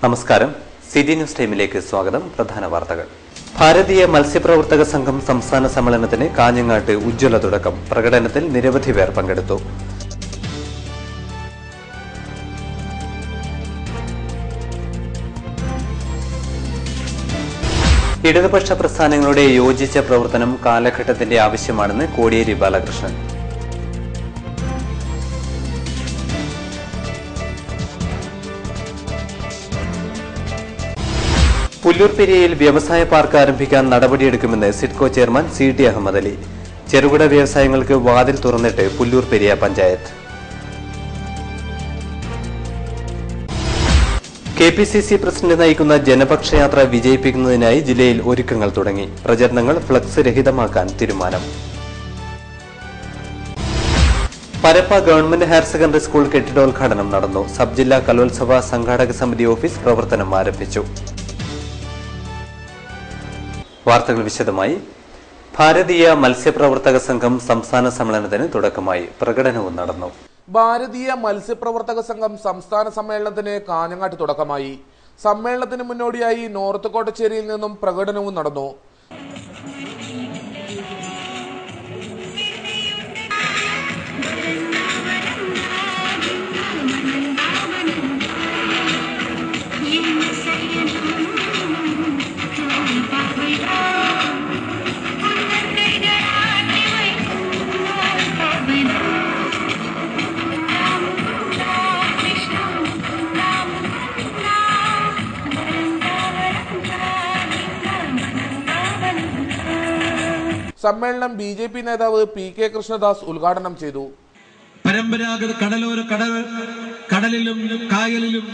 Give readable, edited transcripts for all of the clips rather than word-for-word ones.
നമസ്കാരം. City news ടൈമിലേക്ക് സ്വാഗതം. പ്രധാന വാർത്തകൾ. ഭാരതീയ മത്സ്യപ്രവർത്തക സംഘം സംസ്ഥാന സമ്മേളനത്തിന് കാഞ്ഞങ്ങാട്ട് ഉജ്ജ്വല തുടക്കം. പ്രകടനത്തിൽ നിരവധി പേർ പങ്കെടുത്തു. ഇടതുപക്ഷ പ്രസ്ഥാനങ്ങളുടെ യോജിച്ച പ്രവർത്തനം കാലഘട്ടത്തിന്റെ ആവശ്യമാണെന്ന് കോടിയേരി ബാലകൃഷ്ണൻ. പുല്ലൂർപെരിയയിൽ വ്യവസായ പാർക്ക് ആരംഭിക്കാൻ നടപടിയെടുക്കുമെന്ന് സിഡ്കോ ചെയർമാൻ CT അഹമ്മദ് അലി. ചെറുകിട വ്യവസായങ്ങൾക്ക് വാതിൽ തുറന്നിട്ട് പുല്ലൂർപെരിയ പഞ്ചായത്ത്. KPCC പ്രസിഡന്റ് നയിക്കുന്ന ജനപക്ഷയാത്ര വിജയിപ്പിക്കുന്നതിനായി ജില്ലയിൽ ഒരുക്കങ്ങൾ തുടങ്ങി. പ്രചരണങ്ങൾ ഫ്ലക്സ് രഹിതമാക്കാൻ തീരുമാനം. Parappa government higher secondary school കെട്ടിടോദ്ഘാടനം നടന്നു. സബ് ജില്ലാ കലോത്സവ സംഘാടക സമിതി ഓഫീസ് പ്രവർത്തനം ആരംഭിച്ചു. വാർത്തകൾ വിശദമായി. ഭാരതീയ മത്സ്യപ്രവർത്തക സംഘം സംസ്ഥാന സമ്മേളനത്തിന് തുടക്കമായി. പ്രകടനവും നടന്നു. ഭാരതീയ മത്സ്യപ്രവർത്തക സംഘം സംസ്ഥാന സമ്മേളനത്തിന് കാഞ്ഞങ്ങാട്ട് തുടക്കമായി. സമ്മേളനത്തിന് മുന്നോടിയായി നോർത്ത് കോട്ടച്ചേരിയിൽ നിന്നും പ്രകടനവും നടന്നു. സമ്മേളനം BJP നേതാവ് PK കൃഷ്ണദാസ് ഉദ്ഘാടനം ചെയ്തു. പരമ്പരാഗത കടലിലും കായലിലും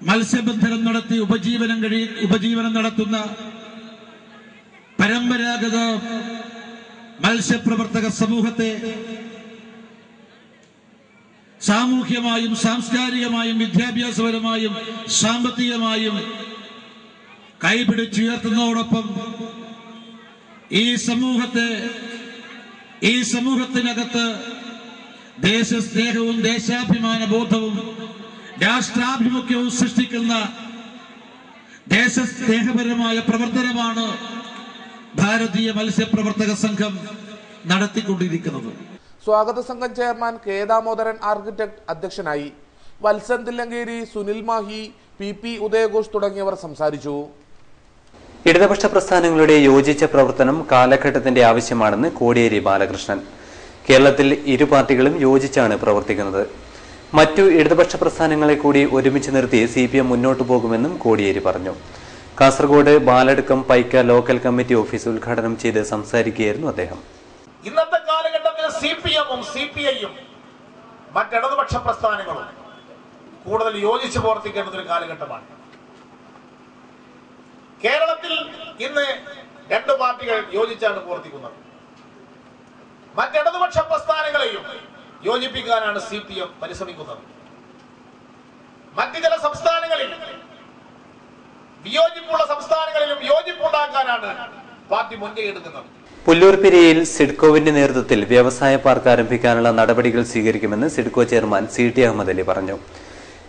മത്സ്യബന്ധനം നടത്തി ഉപജീവനം നടത്തുന്ന പരമ്പരാഗത മത്സ്യപ്രവർത്തക സമൂഹത്തെ സാമൂഹ്യമായും സാംസ്കാരികമായും വിദ്യാഭ്യാസപരമായും സാമ്പത്തികമായും കൈപിടിച്ചുയർത്തുന്നതോടൊപ്പം ഈ സമൂഹത്തിനകത്ത് ദേശസ്നേഹവും ദേശാഭിമാന ബോധവും രാഷ്ട്രാഭിമുഖ്യവും സൃഷ്ടിക്കുന്ന ദേശസ്നേഹപരമായ പ്രവർത്തനമാണ് ഭാരതീയ മത്സ്യപ്രവർത്തക സംഘം നടത്തിക്കൊണ്ടിരിക്കുന്നത്. സ്വാഗത സംഘം ചെയർമാൻ K ദാമോദരൻ ആർക്കിടെക്ട് അധ്യക്ഷനായി. വത്സൻ തില്ലങ്കേരി, സുനിൽ മാഹി, PP ഉദയഘോഷ് തുടങ്ങിയവർ സംസാരിച്ചു. ഇടതുപക്ഷ പ്രസ്ഥാനങ്ങളുടെ യോജിച്ച പ്രവർത്തനം കാലഘട്ടത്തിന്റെ ആവശ്യമാണെന്ന് കോടിയേരി ബാലകൃഷ്ണൻ. കേരളത്തിൽ ഇരു പാർട്ടികളും യോജിച്ചാണ് പ്രവർത്തിക്കുന്നത്. മറ്റു ഇടതുപക്ഷ പ്രസ്ഥാനങ്ങളെ കൂടി ഒരുമിച്ച് നിർത്തി CPM മുന്നോട്ടു പോകുമെന്നും കോടിയേരി പറഞ്ഞു. Kasaragod Baladukkam Paika local committee office ഉദ്ഘാടനം ചെയ്ത് സംസാരിക്കുകയായിരുന്നു അദ്ദേഹം. ഇന്നത്തെ കാലഘട്ടത്തിൽ CPM-ഉം CPI-യും മറ്റിടതുപക്ഷ പ്രസ്ഥാനങ്ങളും കൂടുതൽ യോജിച്ച് പ്രവർത്തിക്കേണ്ട ഒരു കാലഘട്ടമാണ്. കേരളത്തിൽ ഇന്ന് രണ്ട് പാർട്ടികൾ യോജിച്ചാണ് പ്രവർത്തിക്കുന്നത്. മറ്റിടതുപക്ഷ പ്രസ്ഥാനങ്ങളെയും യോജിപ്പിക്കാനാണ് CPM പരിശ്രമിക്കുന്നത്. മറ്റു ചില സംസ്ഥാനങ്ങളിൽ വിയോജിപ്പുള്ള സംസ്ഥാനങ്ങളിലും യോജിപ്പുണ്ടാക്കാനാണ് പാർട്ടി മുൻകൈയെടുക്കുന്നത്. പുല്ലൂർപെരിയയിൽ സിഡ്കോവിന്റെ നേതൃത്വത്തിൽ വ്യവസായ പാർക്ക് ആരംഭിക്കാനുള്ള നടപടികൾ സ്വീകരിക്കുമെന്ന് സിഡ്കോ ചെയർമാൻ CT അഹമ്മദ് അലി പറഞ്ഞു.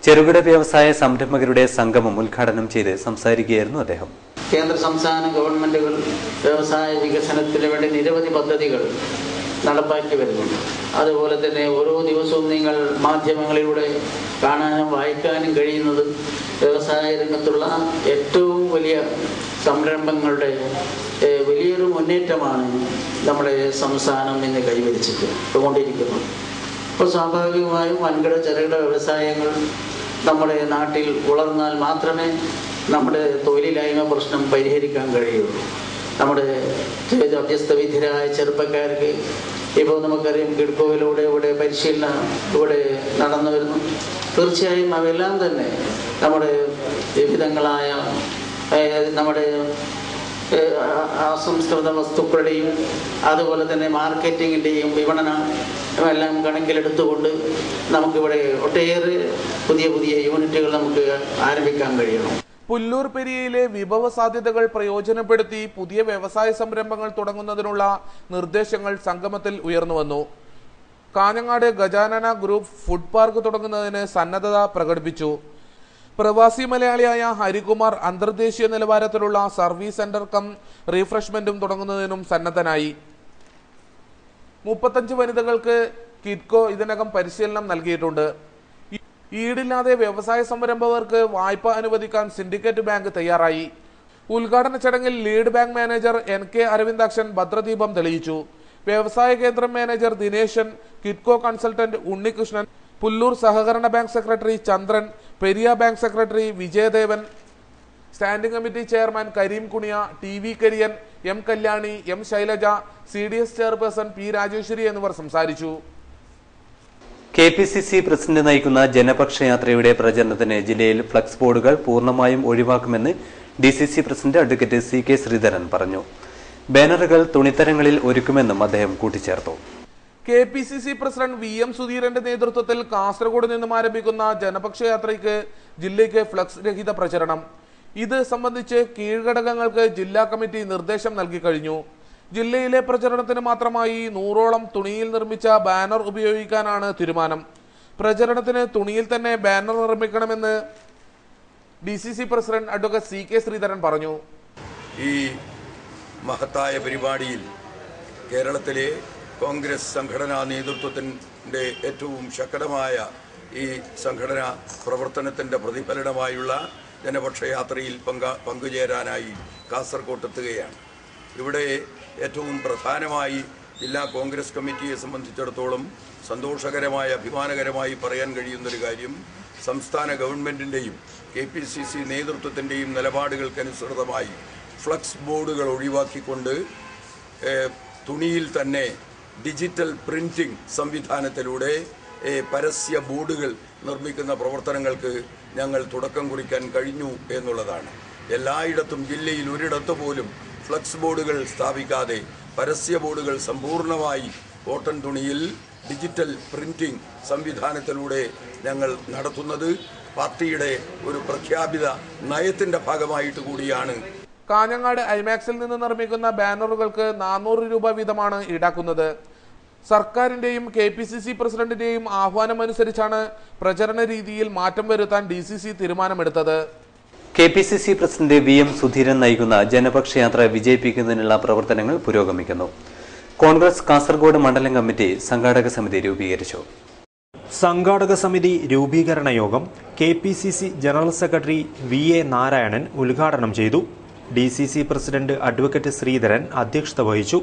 ചെറുകിട വ്യവസായ സംരംഭകരുടെ സംഗമം ഉദ്ഘാടനം ചെയ്ത് സംസാരിക്കുകയായിരുന്നു അദ്ദേഹം. കേന്ദ്ര സംസ്ഥാന ഗവൺമെന്റുകൾ വ്യവസായ വികസനത്തിന് വേണ്ടി നിരവധി പദ്ധതികൾ നടപ്പാക്കി വരുന്നുണ്ട്. അതുപോലെ തന്നെ ഓരോ ദിവസവും നിങ്ങൾ മാധ്യമങ്ങളിലൂടെ കാണാനും വായിക്കാനും കഴിയുന്നത് വ്യവസായ രംഗത്തുള്ള ഏറ്റവും വലിയ സംരംഭങ്ങളുടെ വലിയൊരു മുന്നേറ്റമാണ് നമ്മുടെ സംസ്ഥാനം ഇന്ന് കൈവരിച്ചിട്ടുകൊണ്ടിരിക്കുന്നത്. അപ്പോൾ സ്വാഭാവികമായും വൻകിട ചെറുകിട വ്യവസായങ്ങൾ നമ്മുടെ നാട്ടിൽ വളർന്നാൽ മാത്രമേ നമ്മുടെ തൊഴിലില്ലായ്മ പ്രശ്നം പരിഹരിക്കാൻ കഴിയുള്ളൂ. നമ്മുടെ അഭ്യസ്തവിദ്യരായ ചെറുപ്പക്കാർക്ക് ഇപ്പോൾ നമുക്കറിയാം കിഡ്കോയിലൂടെ ഇവിടെ പരിശീലനം ഇവിടെ നടന്നു വരുന്നു. തീർച്ചയായും അവയെല്ലാം തന്നെ നമ്മുടെ വിവിധങ്ങളായ നമ്മുടെ അസംസ്കൃത വസ്തുക്കളുടെയും അതുപോലെ തന്നെ മാർക്കറ്റിങ്ങിൻ്റെയും വിപണനം എല്ലാം കണക്കിലെടുത്തുകൊണ്ട് നമുക്കിവിടെ ഒട്ടേറെ പുതിയ പുതിയ യൂണിറ്റുകൾ നമുക്ക് ആരംഭിക്കാൻ കഴിയണം. പുല്ലൂർപെരിയയിലെ വിഭവ സാധ്യതകൾ പ്രയോജനപ്പെടുത്തി പുതിയ വ്യവസായ സംരംഭങ്ങൾ തുടങ്ങുന്നതിനുള്ള നിർദ്ദേശങ്ങൾ സംഗമത്തിൽ ഉയർന്നുവന്നു. Kanhangad Gajanana group food park തുടങ്ങുന്നതിന് സന്നദ്ധത പ്രകടിപ്പിച്ചു. പ്രവാസി മലയാളിയായ ഹരികുമാർ അന്തർദേശീയ നിലവാരത്തിലുള്ള സർവീസ് സെന്റർ കം റീഫ്രഷ്മെന്റും തുടങ്ങുന്നതിനും സന്നദ്ധനായി. 35 വനിതകൾക്ക് കിറ്റ്കോ ഇതിനകം പരിശീലനം നൽകിയിട്ടുണ്ട്. ഈടില്ലാതെ വ്യവസായ സംരംഭകർക്ക് വായ്പ അനുവദിക്കാൻ സിൻഡിക്കേറ്റ് ബാങ്ക് തയ്യാറായി. ഉദ്ഘാടന ചടങ്ങിൽ lead bank manager NK Aravindakshan ഭദ്രദീപം തെളിയിച്ചു. വ്യവസായ കേന്ദ്രം മാനേജർ ദിനേശൻ, കിറ്റ്കോ കൺസൾട്ടന്റ് ഉണ്ണികൃഷ്ണൻ, പുല്ലൂർ സഹകരണ bank secretary Chandran, Periya bank secretary Vijayadevan, standing committee chairman Karim Kuniya, TV Kariyan, M Kalyani, M Shailaja, CDS chairperson P Rajeshwari എന്നിവർ സംസാരിച്ചു. KPCC പ്രസിഡന്റ് നയിക്കുന്ന ജനപക്ഷ യാത്രയുടെ പ്രചരണത്തിന് ജില്ലയിൽ ഫ്ലക്സ് ബോർഡുകൾ പൂർണ്ണമായും ഒഴിവാക്കുമെന്ന് DCC president advocate CK Sreedharan പറഞ്ഞു. ബാനറുകൾ തുണിത്തരങ്ങളിൽ ഒരുക്കുമെന്നും അദ്ദേഹം കൂട്ടിച്ചേർത്തു. KPCC പ്രസിഡന്റ് VM സുധീരന്റെ നേതൃത്വത്തിൽ കാസർഗോഡ് നിന്നും ആരംഭിക്കുന്ന ജനപക്ഷ യാത്രയ്ക്ക് ജില്ലയ്ക്ക് ഫ്ലക്സ് രഹിത പ്രചരണം. ഇത് സംബന്ധിച്ച് കീഴ്ഘടകങ്ങൾക്ക് ജില്ലാ കമ്മിറ്റി നിർദ്ദേശം നൽകി കഴിഞ്ഞു. ജില്ലയിലെ പ്രചരണത്തിന് മാത്രമായി 100ഓളം തുണിയിൽ നിർമ്മിച്ച ബാനർ ഉപയോഗിക്കാനാണ് തീരുമാനം. പ്രചരണത്തിന് തുണിയിൽ തന്നെ ബാനർ നിർമ്മിക്കണമെന്ന് DCC president advocate CK Sreedharan പറഞ്ഞു. ഈ മഹത്തായ പരിപാടിയിൽ കേരളത്തിലെ കോൺഗ്രസ് സംഘടനാ നേതൃത്വത്തിൻ്റെ ഏറ്റവും ശക്തമായ ഈ സംഘടനാ പ്രവർത്തനത്തിൻ്റെ പ്രതിഫലനമായുള്ള ജനപക്ഷ യാത്രയിൽ പങ്കുചേരാനായി കാസർഗോഡ് എത്തുകയാണ്. ഇവിടെ ഏറ്റവും പ്രധാനമായി ജില്ലാ കോൺഗ്രസ് കമ്മിറ്റിയെ സംബന്ധിച്ചിടത്തോളം സന്തോഷകരമായ അഭിമാനകരമായി പറയാൻ കഴിയുന്നൊരു കാര്യം, സംസ്ഥാന ഗവൺമെൻറ്റിൻ്റെയും KPCC നേതൃത്വത്തിൻ്റെയും നിലപാടുകൾക്കനുസൃതമായി ഫ്ലക്സ് ബോർഡുകൾ ഒഴിവാക്കിക്കൊണ്ട് തുണിയിൽ തന്നെ ഡിജിറ്റൽ പ്രിൻറ്റിംഗ് സംവിധാനത്തിലൂടെ പരസ്യ ബോർഡുകൾ നിർമ്മിക്കുന്ന പ്രവർത്തനങ്ങൾക്ക് ഞങ്ങൾ തുടക്കം കുറിക്കാൻ കഴിഞ്ഞു എന്നുള്ളതാണ്. എല്ലായിടത്തും ജില്ലയിൽ ഒരിടത്തു പോലും ഫ്ലക്സ് ബോർഡുകൾ സ്ഥാപിക്കാതെ പരസ്യ ബോർഡുകൾ സമ്പൂർണ്ണമായി കോട്ടൺ തുണിയിൽ ഡിജിറ്റൽ പ്രിൻറ്റിംഗ് സംവിധാനത്തിലൂടെ ഞങ്ങൾ നടത്തുന്നത് പാർട്ടിയുടെ ഒരു പ്രഖ്യാപിത നയത്തിൻ്റെ ഭാഗമായിട്ട് കൂടിയാണ്. കാഞ്ഞങ്ങാട് ഐമാക്സിൽ നിന്ന് നിർമ്മിക്കുന്ന ബാനറുകൾക്ക് 400 രൂപ വീതമാണ് ഈടാക്കുന്നത്. സർക്കാരിന്റെയും KPCC പ്രസിഡന്റിന്റെയും ആഹ്വാനമനുസരിച്ചാണ് പ്രചരണ രീതിയിൽ മാറ്റം വരുത്താൻ DCC തീരുമാനമെടുത്തത്. KPCC പ്രസിഡന്റ് VM സുധീരൻ നയിക്കുന്ന ജനപക്ഷ യാത്ര വിജയിപ്പിക്കുന്നതിനുള്ള പ്രവർത്തനങ്ങൾ പുരോഗമിക്കുന്നു. കോൺഗ്രസ് കാസർഗോഡ് മണ്ഡലം കമ്മിറ്റി സംഘാടക സമിതി രൂപീകരിച്ചു. സംഘാടക സമിതി രൂപീകരണ യോഗം KPCC general secretary VA Narayanan ഉദ്ഘാടനം ചെയ്തു. DCC പ്രസിഡന്റ് അഡ്വക്കേറ്റ് ശ്രീധരൻ അധ്യക്ഷത വഹിച്ചു.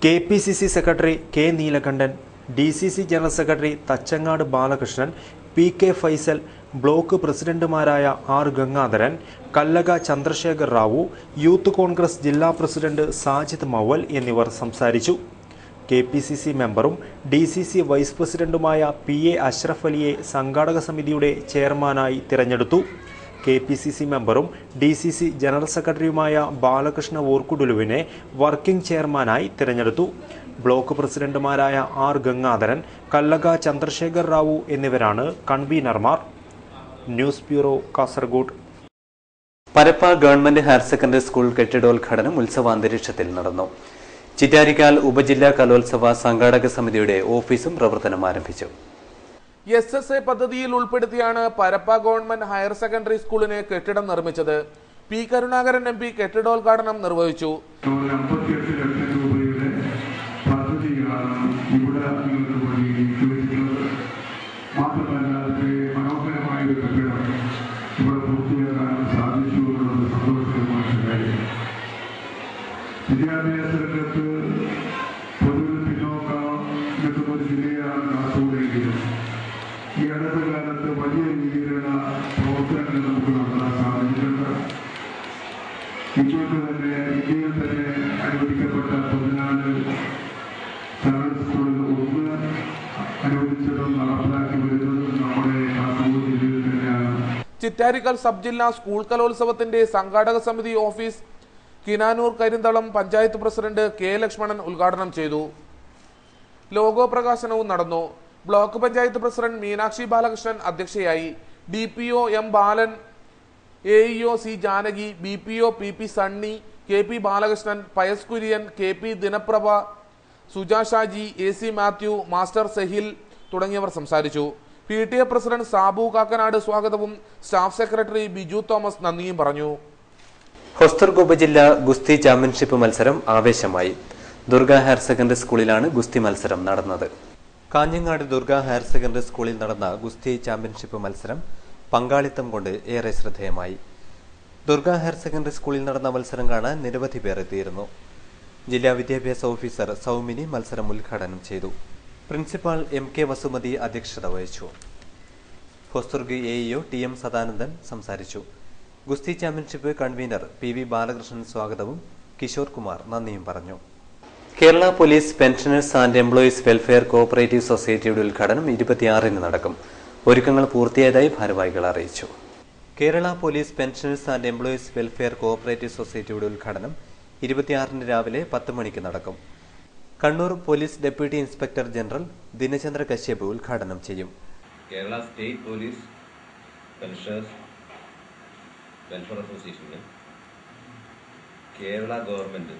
KPCC secretary K Neelakandan, DCC general secretary Thachangad Balakrishnan, PK Faisal, block പ്രസിഡന്റുമാരായ R ഗംഗാധരൻ, കല്ലക ചന്ദ്രശേഖർ റാവു, യൂത്ത് കോൺഗ്രസ് ജില്ലാ പ്രസിഡന്റ് സാജിദ് മവൽ എന്നിവർ സംസാരിച്ചു. KPCC മെമ്പറും DCC വൈസ് പ്രസിഡന്റുമായ PA അഷ്റഫ് അലിയെ സംഘാടക സമിതിയുടെ ചെയർമാനായി തിരഞ്ഞെടുത്തു. KPCC മെമ്പറും DCC ജനറൽ സെക്രട്ടറിയുമായ ബാലകൃഷ്ണ വോർക്കുഡുലുവിനെ വർക്കിംഗ് ചെയർമാനായി തിരഞ്ഞെടുത്തു. ബ്ലോക്ക് പ്രസിഡന്റുമാരായ R ഗംഗാധരൻ, കല്ലക ചന്ദ്രശേഖർ റാവു എന്നിവരാണ് കൺവീനർമാർ. News bureau, Kasaragod. Parappa government higher secondary school കെട്ടിടോദ്ഘാടനം ഉത്സവാന്തരീക്ഷത്തിൽ നടന്നു. ചിറ്റാരിക്കാൽ ഉപജില്ലാ കലോത്സവ സംഘാടക സമിതിയുടെ ഓഫീസും പ്രവർത്തനം ആരംഭിച്ചു. SSA പദ്ധതിയിൽ ഉൾപ്പെടുത്തിയാണ് പരപ്പ ഗവൺമെന്റ് ഹയർ സെക്കൻഡറി സ്കൂളിന് കെട്ടിടം നിർമ്മിച്ചത്. P കരുണാകരൻ MP കെട്ടിടോദ്ഘാടനം നിർവഹിച്ചു. വിദ്യാഭ്യാസ രംഗത്ത് പൊതുവിൽ പിന്നോക്കം നിൽക്കുന്ന ഒരു ജില്ലയാണ് കാസർഗോഡെങ്കിലും ഈ അടുത്ത കാലത്ത് വലിയ രീതിയിലുള്ള പ്രവർത്തനങ്ങൾ നമുക്ക് നടത്താൻ സാധിച്ചിട്ടുണ്ട്. ഇന്ത്യയിൽ തന്നെ അനുവദിക്കപ്പെട്ട 14 സർവീസ് സ്കൂളുകൾ 1 അനുവദിച്ചതും നടപ്പിലാക്കി വരുന്നതും നമ്മുടെ കാസർഗോഡ് ജില്ലയിൽ തന്നെയാണ്. ചിറ്റാരിക്കൽ സബ് ജില്ലാ സ്കൂൾ കലോത്സവത്തിന്റെ സംഘാടക സമിതി office Kinanur Karinthalam panchayat president K Lakshmanan ഉദ്ഘാടനം ചെയ്തു. ലോഗോ പ്രകാശനവും നടന്നു. ബ്ലോക്ക് പഞ്ചായത്ത് പ്രസിഡന്റ് മീനാക്ഷി ബാലകൃഷ്ണൻ അധ്യക്ഷയായി. DPO M Balan, AEO C Janaki, BPO PP Sunny, KP Balakrishnan, Pius Kurian, KP Dinaprabha, Suja Shaji, AC Mathew, master Sehil തുടങ്ങിയവർ സംസാരിച്ചു. PTA പ്രസിഡന്റ് സാബു കാക്കനാട് സ്വാഗതവും സ്റ്റാഫ് സെക്രട്ടറി ബിജു തോമസ് നന്ദിയും പറഞ്ഞു. ഹോസ്ദുർഗ് ഉപജില്ല ഗുസ്തി ചാമ്പ്യൻഷിപ്പ് മത്സരം ആവേശമായി. ദുർഗ ഹയർ സെക്കൻഡറി സ്കൂളിലാണ് ഗുസ്തി മത്സരം നടന്നത്. കാഞ്ഞങ്ങാട് ദുർഗ ഹയർ സെക്കൻഡറി സ്കൂളിൽ നടന്ന ഗുസ്തി ചാമ്പ്യൻഷിപ്പ് മത്സരം പങ്കാളിത്തം കൊണ്ട് ഏറെ ശ്രദ്ധേയമായി. ദുർഗ ഹയർ സെക്കൻഡറി സ്കൂളിൽ നടന്ന മത്സരം കാണാൻ നിരവധി പേർ എത്തിയിരുന്നു. ജില്ലാ വിദ്യാഭ്യാസ ഓഫീസർ സൗമിനി മത്സരം ഉദ്ഘാടനം ചെയ്തു. പ്രിൻസിപ്പാൾ MK വസുമതി അധ്യക്ഷത വഹിച്ചു. ഹോസ്ദുർഗ് AEO TM സദാനന്ദൻ സംസാരിച്ചു. ഗുസ്തി ചാമ്പ്യൻഷിപ്പ് കൺവീനർ PV ബാലകൃഷ്ണൻ സ്വാഗതവും കിഷോർ കുമാർ നന്ദിയും പറഞ്ഞു. Kerala police pensioners and employees welfare cooperative സൊസൈറ്റിയുടെ ഉദ്ഘാടനം 26-ന് നടക്കും. ഒരുക്കങ്ങൾ പൂർത്തിയായതായി ഭാരവാഹികൾ അറിയിച്ചു. Kerala police pensioners and employees welfare cooperative സൊസൈറ്റിയുടെ ഉദ്ഘാടനം 26-ന് രാവിലെ 10 മണിക്ക് നടക്കും. Kannur police deputy inspector general Dinachandra Kashyap ഉദ്ഘാടനം ചെയ്യും. Kerala state police pensioners welfare അസോസിയേഷന് കേരള ഗവൺമെൻറ്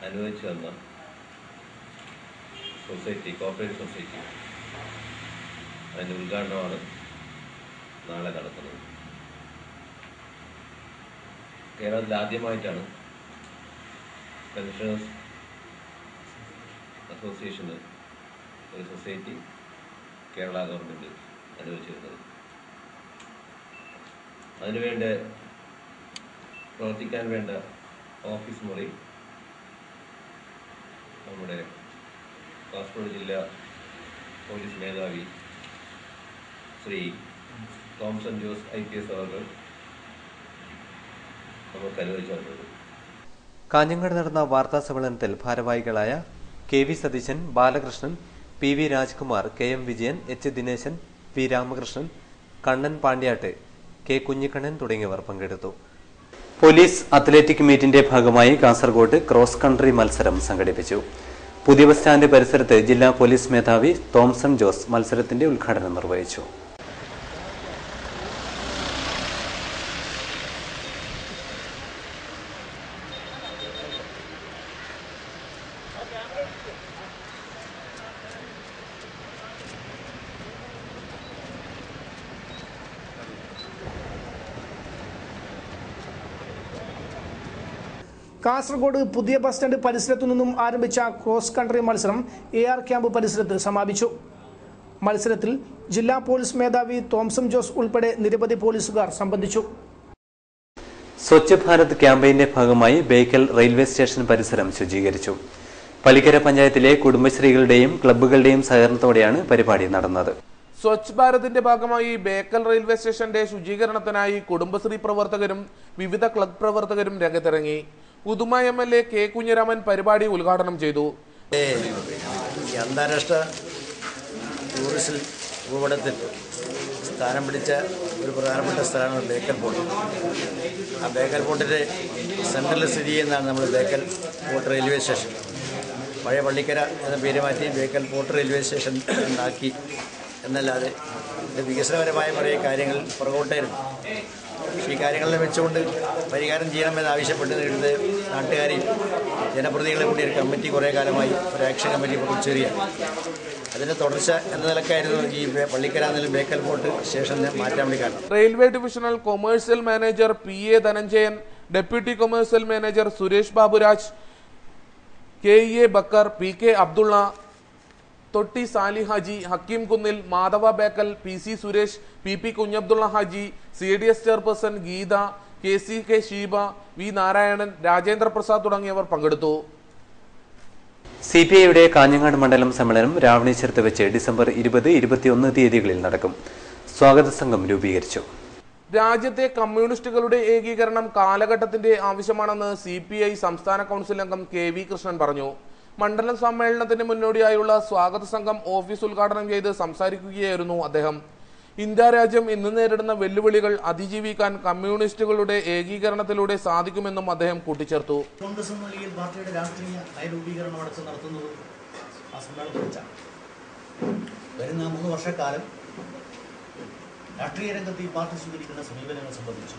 അനുവദിച്ചു തന്ന സൊസൈറ്റി, കോഓപ്പറേറ്റീവ് സൊസൈറ്റി, അതിൻ്റെ ഉദ്ഘാടനമാണ് നാളെ നടത്തുന്നത്. കേരളത്തിൽ ആദ്യമായിട്ടാണ് പെൻഷനേഴ്സ് അസോസിയേഷന് ഒരു സൊസൈറ്റി കേരള ഗവൺമെൻറ് അനുവദിച്ചിരുന്നത്. അതിനുവേണ്ട പ്രവർത്തിക്കാൻ വേണ്ട ഓഫീസ് മുറി നമ്മുടെ കാസർഗോഡ് ജില്ലാ പോലീസ് മേധാവി ശ്രീ തോംസൺ ജോസ് IPS അവർ നമുക്ക് അനുവദിച്ചു തന്നത്. കാഞ്ഞങ്ങാട് നടന്ന വാർത്താ സമ്മേളനത്തിൽ ഭാരവാഹികളായ KV Satheesan, Balakrishnan, PV Rajkumar, KM Vijayan, H Dineshan, P Ramakrishnan, Kannan പാണ്ഡ്യാട്ട്, K Kunhikannan തുടങ്ങിയവർ പങ്കെടുത്തു. പോലീസ് അത്ലറ്റിക് മീറ്റിന്റെ ഭാഗമായി കാസർഗോഡ് ക്രോസ് കൺട്രി മത്സരം സംഘടിപ്പിച്ചു. പുതിയ ബസ് സ്റ്റാൻഡ് പരിസരത്ത് ജില്ലാ പോലീസ് മേധാവി തോംസൺ ജോസ് മത്സരത്തിന്റെ ഉദ്ഘാടനം നിർവഹിച്ചു. കാസർഗോഡ് പുതിയ ബസ് സ്റ്റാൻഡ് പരിസരത്തു നിന്നും ആരംഭിച്ച ക്രോസ് കൺട്രി മത്സരം AR ക്യാമ്പ് പരിസരത്ത് സമാപിച്ചു. മത്സരത്തിൽ ജില്ലാ പോലീസ് മേധാവി തോംസൺ ജോസ് ഉൾപ്പെടെ നിരവധി പോലീസുകാർ സംബന്ധിച്ചു. സ്വച്ഛ് ഭാരത് ക്യാമ്പയിന്റെ ഭാഗമായി ബേക്കൽ റെയിൽവേ സ്റ്റേഷൻ പരിസരം ശുചീകരിച്ചു. പലിക്കര പഞ്ചായത്തിലെ കുടുംബശ്രീകളുടെയും ക്ലബ്ബുകളുടെയും സഹകരണത്തോടെയാണ് പരിപാടി നടന്നത്. സ്വച്ഛ് ഭാരതിന്റെ ഭാഗമായി ബേക്കൽ റെയിൽവേ സ്റ്റേഷന്റെ ശുചീകരണത്തിനായി കുടുംബശ്രീ പ്രവർത്തകരും വിവിധ ക്ലബ് പ്രവർത്തകരും രംഗത്തിറങ്ങി. പുതുമ MLA K കുഞ്ഞിരാമൻ പരിപാടി ഉദ്ഘാടനം ചെയ്തു. അന്താരാഷ്ട്ര ടൂറിസ്റ്റ് ഭൂപടത്തിൽ സ്ഥാനം പിടിച്ച ഒരു പ്രധാനപ്പെട്ട സ്ഥലമാണ് ബേക്കൽ പോർട്ട്. ആ ബേക്കൽ പോർട്ടിൻ്റെ സെൻട്രലിൽ സ്ഥിതി ചെയ്യുന്നതാണ് നമ്മൾ ബേക്കൽ പോർട്ട് റെയിൽവേ സ്റ്റേഷൻ. പഴയ പള്ളിക്കര എന്ന പേര് മാറ്റി ബേക്കൽ പോർട്ട് റെയിൽവേ സ്റ്റേഷൻ ഉണ്ടാക്കി എന്നല്ലാതെ ഇത് വികസനപരമായ കുറേ കാര്യങ്ങൾ പുറകോട്ടായിരുന്നു. ഈ കാര്യങ്ങളെ വെച്ചുകൊണ്ട് പരിഹാരം ചെയ്യണമെന്ന് ആവശ്യപ്പെട്ട് നേരിട്ട് നാട്ടുകാരെയും ജനപ്രതിനിധികളെ കൂടി ഒരു കമ്മിറ്റി കുറേ കാലമായി ഒരു ആക്ഷൻ കമ്മിറ്റി പ്രവർത്തിച്ചിരിക്കുകയാണ്. അതിൻ്റെ തുടർച്ച എന്ന നിലക്കായിരുന്നു ഈ പള്ളിക്കര എന്ന ബേക്കൽ പോർട്ട് സ്റ്റേഷനെ മാറ്റാൻ വേണ്ടി കാരണം. Railway divisional commercial manager PA Dhananjayan, deputy commercial manager Suresh Baburaj, KEA Bakar, PK Abdulla, Thotti Sali Haji, Hakeem Kunnil, Madhava Bekal, PC Suresh, PP Kunhabdulla Haji, CDS chairperson Geetha, KCK Sheeba, V Narayanan, Rajendra Prasad തുടങ്ങിയവർ പങ്കെടുത്തു. CPIയുടെ കാഞ്ഞങ്ങാട് മണ്ഡലം സമ്മേളനം രാവണീശ്വരത്ത് വെച്ച് ഡിസംബർ 20, 21 തീയതികളിൽ നടക്കും. സ്വാഗത സംഘം രൂപീകരിച്ചു. രാജ്യത്തെ കമ്മ്യൂണിസ്റ്റുകളുടെ ഏകീകരണം കാലഘട്ടത്തിന്റെ ആവശ്യമാണെന്ന് CPI സംസ്ഥാന കൗൺസിൽ അംഗം KV കൃഷ്ണൻ പറഞ്ഞു. മണ്ഡലം സമ്മേളനത്തിന് മുന്നോടിയായുള്ള സ്വാഗത സംഘം ഓഫീസ് ഉദ്ഘാടനം ചെയ്ത് സംസാരിക്കുകയായിരുന്നു അദ്ദേഹം. ഇന്ത്യ രാജ്യം ഇന്ന് നേരിടുന്ന വെല്ലുവിളികൾ അതിജീവിക്കാൻ കമ്മ്യൂണിസ്റ്റുകളുടെ ഏകീകരണത്തിലൂടെ സാധിക്കുമെന്നും അദ്ദേഹം കൂട്ടിച്ചേർത്തു. കോൺഗ്രസ് എന്ന നിലയിൽ പാർട്ടിയുടെ രാഷ്ട്രീയ നയരൂപീകരണം അടക്കം നടത്തുന്നത് ആ സമ്മേളനത്തിൽ വെച്ചാണ്. വരുന്ന 3 വർഷക്കാലം രാഷ്ട്രീയ രംഗത്ത് ഈ പാർട്ടി സ്വീകരിക്കുന്ന സമീപനങ്ങൾ സംബന്ധിച്ചു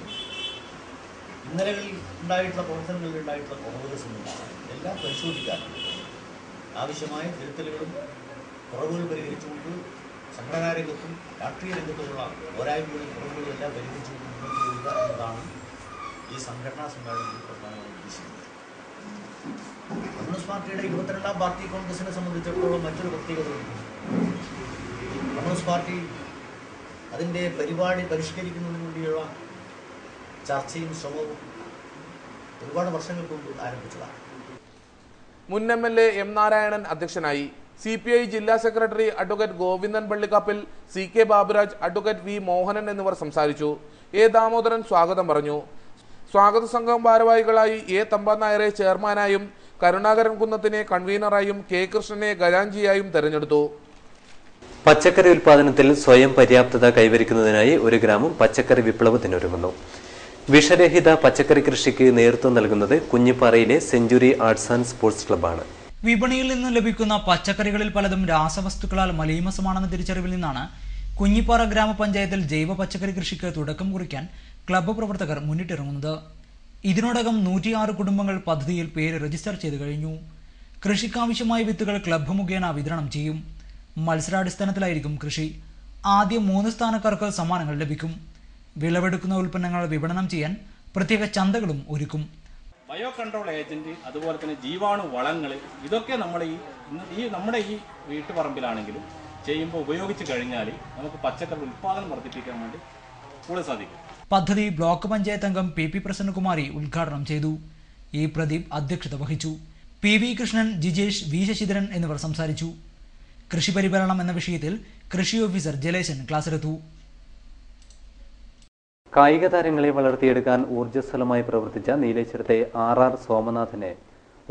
ഇന്നലകളിൽ ഉണ്ടായിട്ടുള്ള പ്രവർത്തനങ്ങളിൽ ഉണ്ടായിട്ടുള്ള കുറവുകൾ സംബന്ധിച്ച് എല്ലാം പരിശോധിക്കാറുണ്ട്. ആവശ്യമായ തിരുത്തലുകളും കുറവുകൾ പരിഹരിച്ചുകൊണ്ട് സംഘടനാ രംഗത്തും രാഷ്ട്രീയ രംഗത്തുമുള്ള പോരായ്മകളും കുറവുകളും എല്ലാം പരിഹരിച്ചുകൊണ്ട് മുന്നോട്ട് പോവുക എന്നതാണ് ഈ സംഘടനാ സമ്മേളനത്തിൽ പ്രധാനമായി ഉദ്ദേശിക്കുന്നത്. കമ്മ്യൂണിസ്റ്റ് പാർട്ടിയുടെ 22ാം പാർട്ടി കോൺഗ്രസിനെ സംബന്ധിച്ചിടത്തോളം മറ്റൊരു പ്രത്യേകതയുണ്ട്. കമ്മ്യൂണിസ്റ്റ് പാർട്ടി അതിൻ്റെ പരിപാടി പരിഷ്കരിക്കുന്നതിന് വേണ്ടിയുള്ള ചർച്ചയും ശ്രമവും ഒരുപാട് വർഷങ്ങൾക്ക് മുമ്പ് ആരംഭിച്ചതാണ്. മുൻ MLA M. നാരായണൻ അധ്യക്ഷനായി. CPI ജില്ലാ secretary advocate Govindan Pallikkappil, CK Baburaj, advocate V. Mohanan എന്നിവർ സംസാരിച്ചു. A. ദാമോദരൻ സ്വാഗതം പറഞ്ഞു. സ്വാഗത സംഘം ഭാരവാഹികളായി A. തമ്പാൻ നായരെ ചെയർമാനായും കരുണാകരൻ കുന്നത്തിനെ കൺവീനറായും K. കൃഷ്ണനെ ഖജാൻജിയായും തെരഞ്ഞെടുത്തു. പച്ചക്കറി ഉൽപാദനത്തിൽ സ്വയം പര്യാപ്തത കൈവരിക്കുന്നതിനായി ഒരു ഗ്രാമം പച്ചക്കറി വിപ്ലവത്തിനൊരുങ്ങുന്നു. വിഷരഹിത പച്ചക്കറി കൃഷിക്ക് നേതൃത്വം നൽകുന്നത് കുഞ്ഞിപ്പാറയിലെ സെഞ്ചുറി ആർട്സ് ആൻഡ് സ്പോർട്സ് ക്ലബ്ബാണ്. വിപണിയിൽ നിന്ന് ലഭിക്കുന്ന പച്ചക്കറികളിൽ പലതും രാസവസ്തുക്കളാൽ മലീമസമാണെന്ന തിരിച്ചറിവിൽ നിന്നാണ് കുഞ്ഞിപ്പാറ ഗ്രാമപഞ്ചായത്തിൽ ജൈവ പച്ചക്കറി കൃഷിക്ക് തുടക്കം കുറിക്കാൻ ക്ലബ്ബ് പ്രവർത്തകർ മുന്നിട്ടിറങ്ങുന്നത്. ഇതിനോടകം 106 കുടുംബങ്ങൾ പദ്ധതിയിൽ പേര് രജിസ്റ്റർ ചെയ്തു കഴിഞ്ഞു. കൃഷിക്കാവശ്യമായ വിത്തുകൾ ക്ലബ്ബ് മുഖേന വിതരണം ചെയ്യും. മത്സരാടിസ്ഥാനത്തിലായിരിക്കും കൃഷി. ആദ്യം 3 സ്ഥാനക്കാർക്ക് സമ്മാനങ്ങൾ ലഭിക്കും. വിളവെടുക്കുന്ന ഉൽപ്പന്നങ്ങൾ വിപണനം ചെയ്യാൻ പ്രത്യേക ചന്തകളും ഒരുക്കും. ബയോ കൺട്രോൾ ഏജന്റ്, അതുപോലെ തന്നെ ജീവാണു വളങ്ങൾ, ഇതൊക്കെ നമ്മുടെ ഈ വീട്ടുപറമ്പിലാണെങ്കിലും ചെയ്യുമ്പോൾ ഉപയോഗിച്ച് കഴിഞ്ഞാൽ നമുക്ക് പച്ചക്കറി ഉൽപ്പാദനം വർദ്ധിപ്പിക്കാൻ വേണ്ടി കൂടുതൽ സാധിക്കും. പദ്ധതി ബ്ലോക്ക് പഞ്ചായത്ത് അംഗം PP പ്രസന്നകുമാരി ഉദ്ഘാടനം ചെയ്തു. E. പ്രദീപ് അധ്യക്ഷത വഹിച്ചു. PV Krishnan, Jijesh, V. ശശിധരൻ എന്നിവർ സംസാരിച്ചു. കൃഷി പരിപാലനം എന്ന വിഷയത്തിൽ കൃഷി ഓഫീസർ ജലേശൻ ക്ലാസ്സെടുത്തു. കായിക താരങ്ങളെ വളർത്തിയെടുക്കാൻ ഊർജ്ജസ്വലമായി പ്രവർത്തിച്ച നീലേശ്വരത്തെ RR സോമനാഥനെ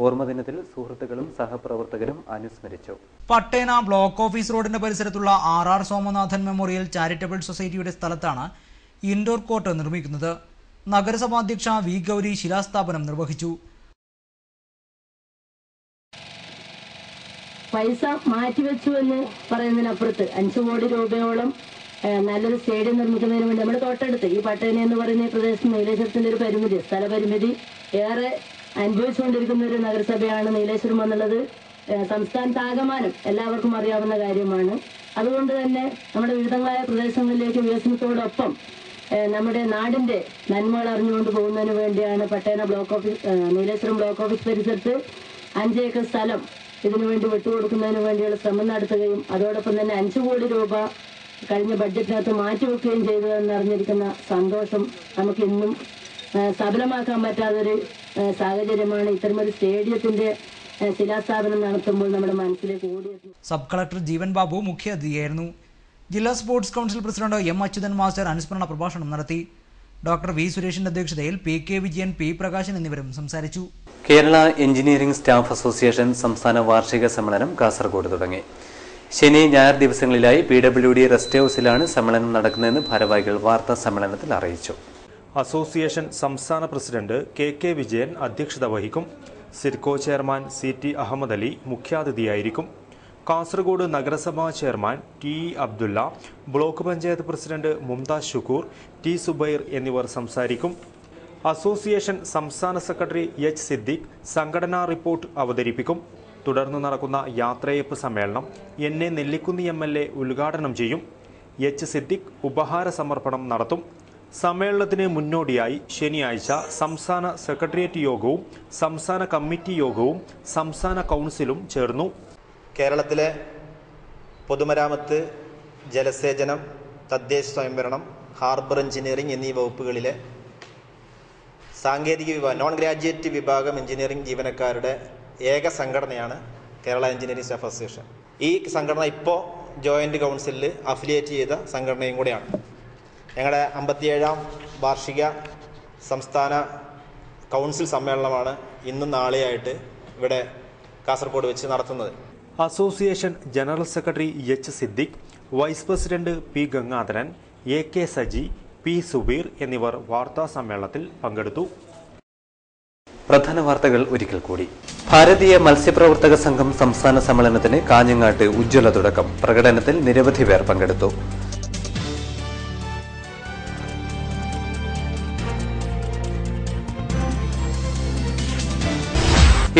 ഓർമ്മദിനത്തിൽ സുഹൃത്തുക്കളും സഹപ്രവർത്തകരും അനുസ്മരിച്ചു. പട്ടേന ബ്ലോക്ക് ഓഫീസ് റോഡിന്റെ പരിസരത്തുള്ള RR സോമനാഥൻ മെമ്മോറിയൽ ചാരിറ്റബിൾ സൊസൈറ്റിയുടെ സ്ഥലത്താണ് ഇൻഡോർ കോർട്ട് നിർമ്മിക്കുന്നത്. നഗരസഭാ അധ്യക്ഷ V. ഗൗരി ശിലാസ്ഥാപനം നിർവഹിച്ചു. പൈസ മാറ്റിവെച്ചു എന്ന് പറയുന്നതിനപ്പുറത്ത് 5 കോടി രൂപയോളം നല്ലൊരു സ്റ്റേഡിയം നിർമ്മിക്കുന്നതിന് വേണ്ടി നമ്മുടെ തൊട്ടടുത്ത് ഈ പട്ടേന എന്ന് പറയുന്ന പ്രദേശത്ത് നീലേശ്വരത്തിന്റെ ഒരു പരിമിതി, സ്ഥലപരിമിതി ഏറെ അനുഭവിച്ചുകൊണ്ടിരിക്കുന്ന ഒരു നഗരസഭയാണ് നീലേശ്വരം എന്നുള്ളത് സംസ്ഥാനത്താകമാനം എല്ലാവർക്കും അറിയാവുന്ന കാര്യമാണ്. അതുകൊണ്ട് തന്നെ നമ്മുടെ വിവിധങ്ങളായ പ്രദേശങ്ങളിലേക്ക് വികസനത്തോടൊപ്പം നമ്മുടെ നാടിന്റെ നന്മകൾ അറിഞ്ഞുകൊണ്ട് പോകുന്നതിന് വേണ്ടിയാണ് Pattena block office Nileshwaram block office പരിസരത്ത് 5 ഏക്കർ സ്ഥലം ഇതിനുവേണ്ടി വിട്ടുകൊടുക്കുന്നതിന് വേണ്ടിയുള്ള ശ്രമം നടത്തുകയും അതോടൊപ്പം തന്നെ 5 കോടി രൂപ കഴിഞ്ഞ ബഡ്ജറ്റിനകത്ത് മാറ്റിവെക്കുകയും ചെയ്തതെന്നറിഞ്ഞിരിക്കുന്ന സന്തോഷം നമുക്ക് ഇന്നും സഫലമാക്കാൻ പറ്റാത്തൊരു സാഹചര്യമാണ്. ഇത്തരമൊരു സ്റ്റേഡിയത്തിന്റെ ശിലാസ്ഥാപനം നടത്തുമ്പോൾ നമ്മുടെ മനസ്സിലേക്ക് ഓടിയെത്തുന്നത്. Sub collector Jeevan Babu മുഖ്യാതിഥിയായിരുന്നു. ജില്ലാ sports council president M. Achuthan master അനുസ്മരണ പ്രഭാഷണം നടത്തി. Doctor V. സുരേഷിന്റെ അധ്യക്ഷതയിൽ PK വിജയൻ, P. പ്രകാശൻ എന്നിവരും സംസാരിച്ചു. കേരള എഞ്ചിനീയറിംഗ് സ്റ്റാഫ് അസോസിയേഷൻ സംസ്ഥാന വാർഷിക സമ്മേളനം കാസർഗോഡ് തുടങ്ങി. ശനി, ഞായർ ദിവസങ്ങളിലായി PWD റെസ്റ്റ് ഹൌസിലാണ് സമ്മേളനം നടക്കുന്നതെന്ന് ഭാരവാഹികൾ വാർത്താ സമ്മേളനത്തിൽ അറിയിച്ചു. അസോസിയേഷൻ സംസ്ഥാന പ്രസിഡന്റ് KK വിജയൻ അധ്യക്ഷത വഹിക്കും. സിഡ്കോ ചെയർമാൻ CT അഹമ്മദ് അലി മുഖ്യാതിഥിയായിരിക്കും. കാസർഗോഡ് നഗരസഭാ chairman TE Abdulla, block panchayat president Mumtaz Shukoor, T. Zubair എന്നിവർ സംസാരിക്കും. അസോസിയേഷൻ സംസ്ഥാന സെക്രട്ടറി H. സിദ്ദിഖ് സംഘടനാ റിപ്പോർട്ട് അവതരിപ്പിക്കും. തുടർന്ന് നടക്കുന്ന യാത്രയയപ്പ് സമ്മേളനം NA നെല്ലിക്കുന്നി MLA ഉദ്ഘാടനം ചെയ്യും. H. സിദ്ദിഖ് ഉപഹാര സമർപ്പണം നടത്തും. സമ്മേളനത്തിന് മുന്നോടിയായി ശനിയാഴ്ച സംസ്ഥാന സെക്രട്ടേറിയറ്റ് യോഗവും സംസ്ഥാന കമ്മിറ്റി യോഗവും സംസ്ഥാന കൗൺസിലും ചേർന്നു. കേരളത്തിലെ പൊതുമരാമത്ത്, ജലസേചനം, തദ്ദേശ സ്വയംഭരണം, ഹാർബർ എഞ്ചിനീയറിംഗ് എന്നീ വകുപ്പുകളിലെ സാങ്കേതിക വിഭാഗം, നോൺ ഗ്രാജുവേറ്റ് വിഭാഗം എഞ്ചിനീയറിംഗ് ജീവനക്കാരുടെ ഏക സംഘടനയാണ് കേരള എഞ്ചിനീയറിംഗ് സ്റ്റാഫ് അസോസിയേഷൻ. ഈ സംഘടന ഇപ്പോൾ ജോയിൻ്റ് കൗൺസിലിൽ അഫിലിയേറ്റ് ചെയ്ത സംഘടനയും കൂടെയാണ്. ഞങ്ങളുടെ 57ാം വാർഷിക സംസ്ഥാന കൗൺസിൽ സമ്മേളനമാണ് ഇന്നും നാളെയായിട്ട് ഇവിടെ കാസർഗോഡ് വെച്ച് നടത്തുന്നത്. Association general secretary H. Siddique, vice president P. Gangadharan, AK Saji, P. Subeer എന്നിവർ വാർത്താ സമ്മേളനത്തിൽ പങ്കെടുത്തു. പ്രധാന വാർത്തകൾ ഒരിക്കൽ കൂടി. ഭാരതീയ മത്സ്യപ്രവർത്തക സംഘം സംസ്ഥാന സമ്മേളനത്തിന് കാഞ്ഞങ്ങാട്ട് ഉജ്ജ്വല തുടക്കം. പ്രകടനത്തിൽ നിരവധി പേർ പങ്കെടുത്തു.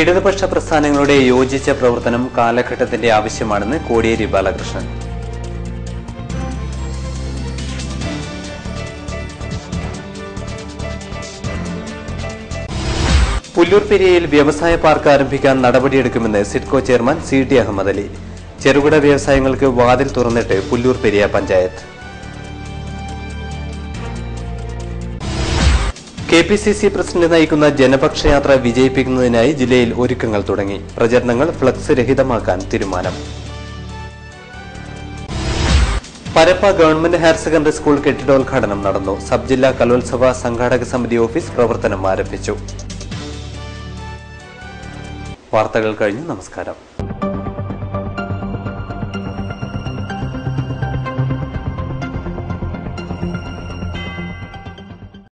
ഇടതുപക്ഷ പ്രസ്ഥാനങ്ങളുടെ യോജിച്ച പ്രവർത്തനം കാലഘട്ടത്തിന്റെ ആവശ്യമാണെന്ന് കോടിയേരി ബാലകൃഷ്ണൻ. പുല്ലൂർ പെരിയയിൽ വ്യവസായ പാർക്ക് ആരംഭിക്കാൻ നടപടിയെടുക്കുമെന്ന് സിഡ്കോ ചെയർമാൻ CT അഹമ്മദ് അലി. ചെറുകിട വ്യവസായങ്ങൾക്ക് വാതിൽ തുറന്നിട്ട് പുല്ലൂർ പെരിയ പഞ്ചായത്ത്. KPCC പ്രസിഡന്റ് നയിക്കുന്ന ജനപക്ഷയാത്ര വിജയിപ്പിക്കുന്നതിനായി ജില്ലയിൽ ഒരുക്കങ്ങൾ തുടങ്ങി. പ്രചരണങ്ങൾ ഫ്ലക്സ് രഹിതമാക്കാൻ തീരുമാനം. Parappa government higher secondary school കെട്ടിടോദ്ഘാടനം നടന്നു. സബ് ജില്ലാ കലോത്സവ സംഘാടക സമിതി ഓഫീസ് പ്രവർത്തനം ആരംഭിച്ചു. വാർത്തകൾ കഴിഞ്ഞു. നമസ്കാരം.